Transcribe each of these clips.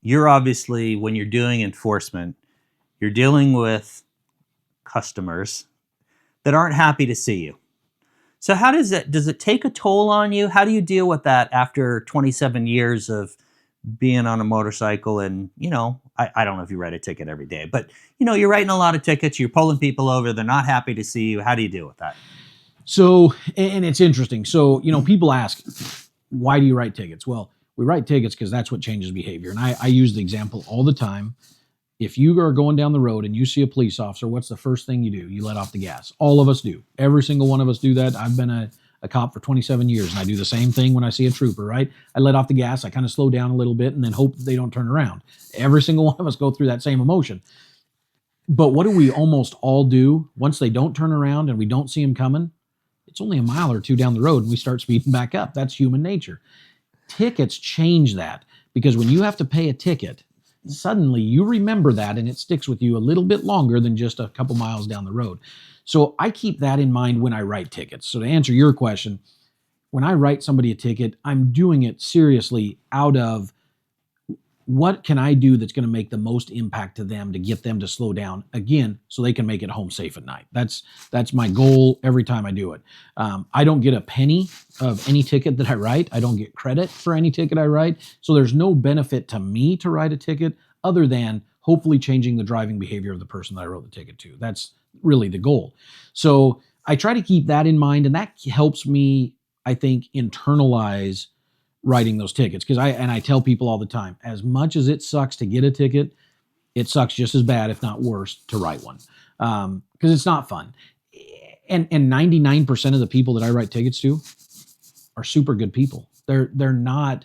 you're obviously, when you're doing enforcement, you're dealing with customers that aren't happy to see you. So how does it take a toll on you? How do you deal with that after 27 years of being on a motorcycle? And, I don't know if you write a ticket every day, but you're writing a lot of tickets, you're pulling people over, they're not happy to see you. How do you deal with that? So, and it's interesting. So, people ask, why do you write tickets? Well, we write tickets because that's what changes behavior. And I use the example all the time. If you are going down the road and you see a police officer, what's the first thing you do? You let off the gas. All of us do. Every single one of us do that. I've been a cop for 27 years, and I do the same thing when I see a trooper, right? I let off the gas, I kind of slow down a little bit, and then hope that they don't turn around. Every single one of us go through that same emotion. But what do we almost all do once they don't turn around and we don't see them coming? It's only a mile or two down the road, and we start speeding back up. That's human nature. Tickets change that, because when you have to pay a ticket, suddenly you remember that and it sticks with you a little bit longer than just a couple miles down the road. So I keep that in mind when I write tickets. So to answer your question, when I write somebody a ticket, I'm doing it seriously out of what can I do that's going to make the most impact to them to get them to slow down again so they can make it home safe at night. That's my goal every time I do it. I don't get a penny of any ticket that I write. I don't get credit for any ticket I write. So there's no benefit to me to write a ticket other than hopefully changing the driving behavior of the person that I wrote the ticket to. That's really the goal. So I try to keep that in mind, and that helps me, I think, internalize writing those tickets. Because I tell people all the time, as much as it sucks to get a ticket, it sucks just as bad, if not worse, to write one. Because it's not fun. And 99% of the people that I write tickets to are super good people. They're not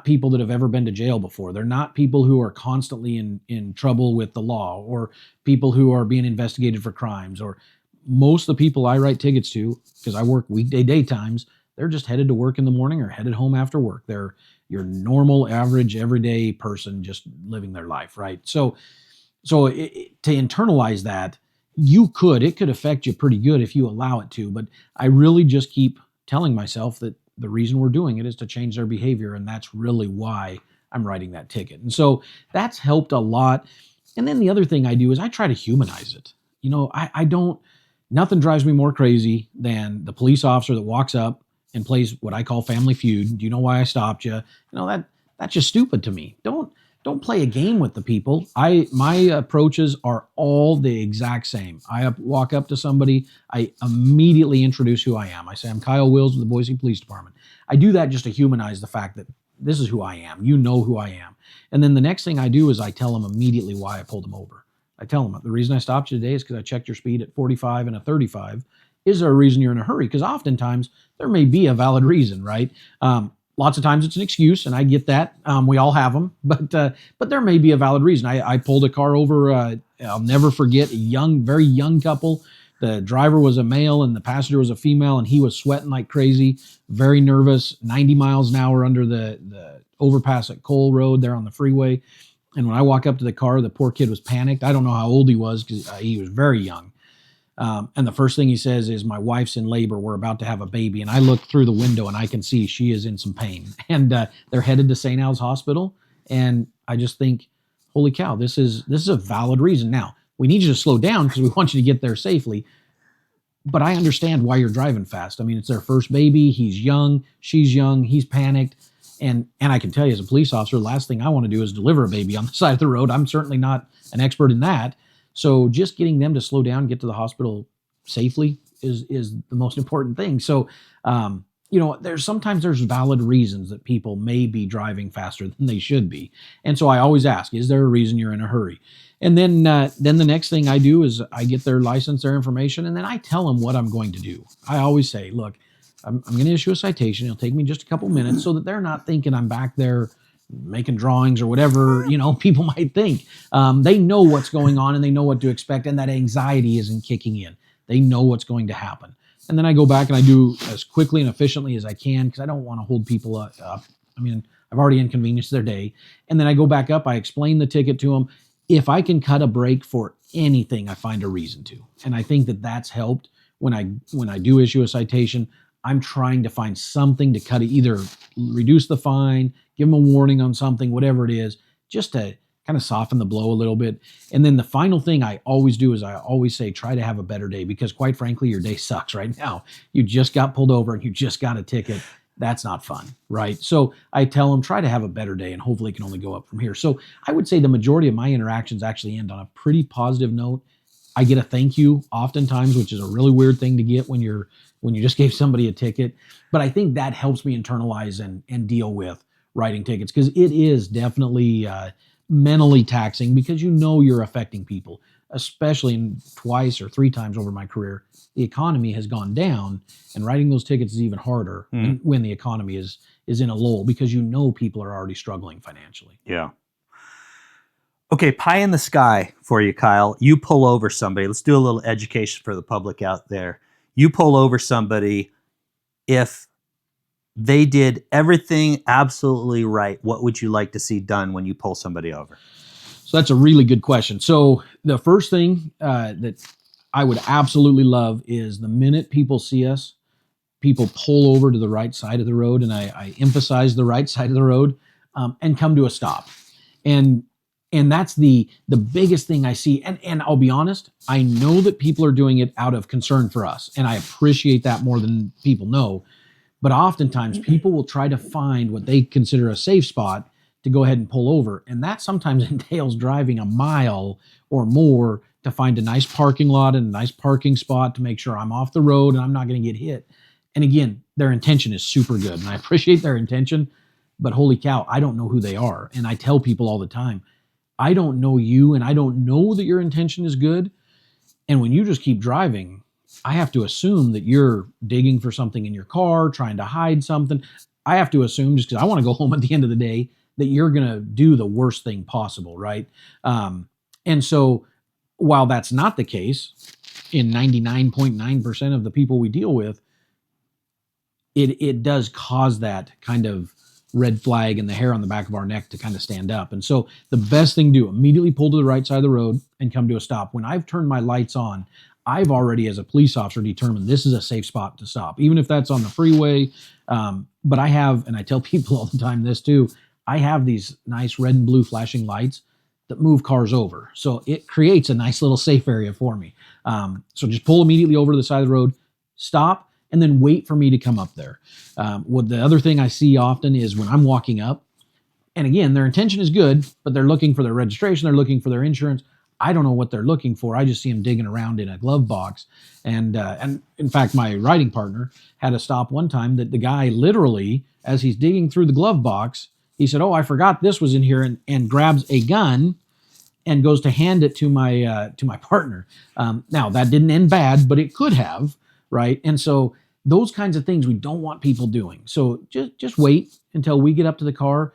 people that have ever been to jail before. They're not people who are constantly in trouble with the law, or people who are being investigated for crimes. Or most of the people I write tickets to, because I work weekday daytimes, they're just headed to work in the morning or headed home after work. They're your normal, average, everyday person just living their life, right? So to internalize that, it could affect you pretty good if you allow it to. But I really just keep telling myself that the reason we're doing it is to change their behavior, and that's really why I'm writing that ticket. And so that's helped a lot. And then the other thing I do is I try to humanize it. I don't, nothing drives me more crazy than the police officer that walks up and plays what I call Family Feud. Do you know why I stopped you? That's just stupid to me. Don't play a game with the people. My approaches are all the exact same. I walk up to somebody, I immediately introduce who I am. I say, I'm Kyle Wills with the Boise Police Department. I do that just to humanize the fact that this is who I am. You know who I am. And then the next thing I do is I tell them immediately why I pulled them over. I tell them, the reason I stopped you today is because I checked your speed at 45 and a 35. Is there a reason you're in a hurry? Because oftentimes there may be a valid reason, right? Lots of times it's an excuse, and I get that. We all have them, but there may be a valid reason. I pulled a car over. I'll never forget a very young couple. The driver was a male and the passenger was a female, and he was sweating like crazy, very nervous, 90 miles an hour under the overpass at Cole Road there on the freeway. And when I walk up to the car, the poor kid was panicked. I don't know how old he was, because he was very young. And the first thing he says is, my wife's in labor. We're about to have a baby. And I look through the window and I can see she is in some pain. And they're headed to St. Al's Hospital. And I just think, holy cow, this is a valid reason. Now, we need you to slow down because we want you to get there safely. But I understand why you're driving fast. I mean, it's their first baby. He's young. She's young. He's panicked. And I can tell you, as a police officer, the last thing I want to do is deliver a baby on the side of the road. I'm certainly not an expert in that. So just getting them to slow down, get to the hospital safely is the most important thing. So, there's valid reasons that people may be driving faster than they should be. And so I always ask, is there a reason you're in a hurry? And then the next thing I do is I get their license, their information, and then I tell them what I'm going to do. I always say, look, I'm going to issue a citation. It'll take me just a couple minutes, so that they're not thinking I'm back there making drawings or whatever, people might think. They know what's going on and they know what to expect, and that anxiety isn't kicking in. They know what's going to happen. And then I go back and I do as quickly and efficiently as I can, because I don't want to hold people up. I mean, I've already inconvenienced their day. And then I go back up, I explain the ticket to them. If I can cut a break for anything, I find a reason to. And I think that that's helped when I do issue a citation. I'm trying to find something to cut it, either reduce the fine, give them a warning on something, whatever it is, just to kind of soften the blow a little bit. And then the final thing I always do is I always say, try to have a better day, because quite frankly, your day sucks right now. You just got pulled over and you just got a ticket. That's not fun, right? So I tell them, try to have a better day, and hopefully it can only go up from here. So I would say the majority of my interactions actually end on a pretty positive note. I get a thank you oftentimes, which is a really weird thing to get when you just gave somebody a ticket. But I think that helps me internalize and deal with writing tickets, because it is definitely mentally taxing, because you're affecting people, especially in twice or three times over my career. The economy has gone down, and writing those tickets is even harder when the economy is in a lull, because people are already struggling financially. Yeah. Okay, pie in the sky for you, Kyle. You pull over somebody. Let's do a little education for the public out there. You pull over somebody. If they did everything absolutely right, what would you like to see done when you pull somebody over? So that's a really good question. So the first thing that I would absolutely love is, the minute people see us, people pull over to the right side of the road, and I emphasize the right side of the road, and come to a stop. And that's the biggest thing I see. And I'll be honest, I know that people are doing it out of concern for us, and I appreciate that more than people know. But oftentimes people will try to find what they consider a safe spot to go ahead and pull over. And that sometimes entails driving a mile or more to find a nice parking lot and a nice parking spot to make sure I'm off the road and I'm not going to get hit. And again, their intention is super good, and I appreciate their intention, but holy cow, I don't know who they are. And I tell people all the time, I don't know you, and I don't know that your intention is good. And when you just keep driving, I have to assume that you're digging for something in your car, trying to hide something. I have to assume, just because I want to go home at the end of the day, that you're going to do the worst thing possible, right? And so while that's not the case in 99.9% of the people we deal with, it does cause that kind of red flag and the hair on the back of our neck to kind of stand up. And so the best thing to do, immediately pull to the right side of the road and come to a stop. When I've turned my lights on, I've already, as a police officer, determined this is a safe spot to stop, even if that's on the freeway. But I have, and I tell people all the time this too, I have these nice red and blue flashing lights that move cars over. So it creates a nice little safe area for me. So just pull immediately over to the side of the road, stop, and then wait for me to come up there. What the other thing I see often is when I'm walking up, and again, their intention is good, but they're looking for their registration, they're looking for their insurance. I don't know what they're looking for. I just see them digging around in a glove box. And in fact, my riding partner had a stop one time that the guy literally, as he's digging through the glove box, he said, "Oh, I forgot this was in here," and grabs a gun and goes to hand it to my partner. Now, that didn't end bad, but it could have, right? And so those kinds of things we don't want people doing. So just wait until we get up to the car.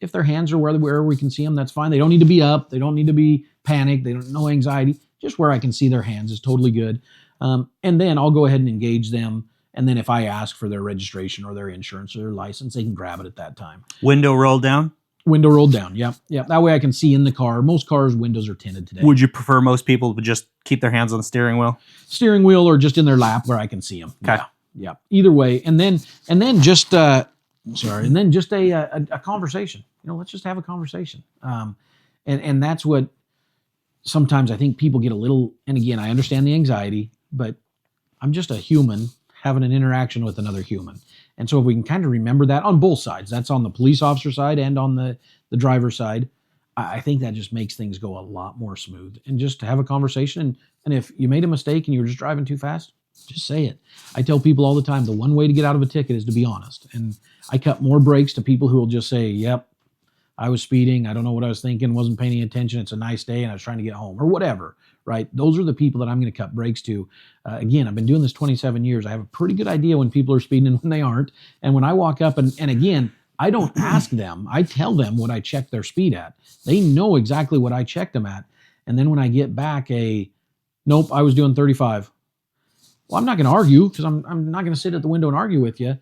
If their hands are where we can see them, that's fine. They don't need to be up. They don't need to be panicked. They don't no anxiety. Just where I can see their hands is totally good. And then I'll go ahead and engage them. And then if I ask for their registration or their insurance or their license, they can grab it at that time. Window rolled down? Window rolled down. Yep. That way I can see in the car. Most cars' windows are tinted today. Would you prefer most people to just keep their hands on the steering wheel? Steering wheel, or just in their lap where I can see them. Okay. Yeah. Either way. And then just a conversation. Let's just have a conversation. And that's what sometimes I think people get a little, and again, I understand the anxiety, but I'm just a human having an interaction with another human. And so if we can kind of remember that on both sides, that's on the police officer side and on the driver's side, I think that just makes things go a lot more smooth. And just to have a conversation. And if you made a mistake and you were just driving too fast, just say it. I tell people all the time, the one way to get out of a ticket is to be honest. And I cut more brakes to people who will just say, "Yep, I was speeding. I don't know what I was thinking, wasn't paying any attention. It's a nice day and I was trying to get home," or whatever, right? Those are the people that I'm going to cut brakes to. Again, I've been doing this 27 years. I have a pretty good idea when people are speeding and when they aren't. And when I walk up and again, I don't ask them. I tell them what I check their speed at. They know exactly what I checked them at. And then when I get back nope, I was doing 35. Well, I'm not going to argue, because I'm not going to sit at the window and argue with you,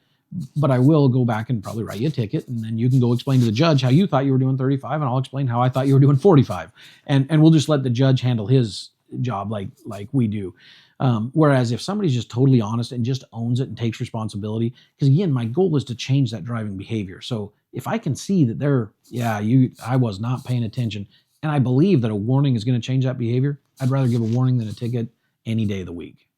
but I will go back and probably write you a ticket, and then you can go explain to the judge how you thought you were doing 35, and I'll explain how I thought you were doing 45. And we'll just let the judge handle his job like we do. Whereas if somebody's just totally honest and just owns it and takes responsibility, because again, my goal is to change that driving behavior. So if I can see that I was not paying attention, and I believe that a warning is going to change that behavior, I'd rather give a warning than a ticket any day of the week.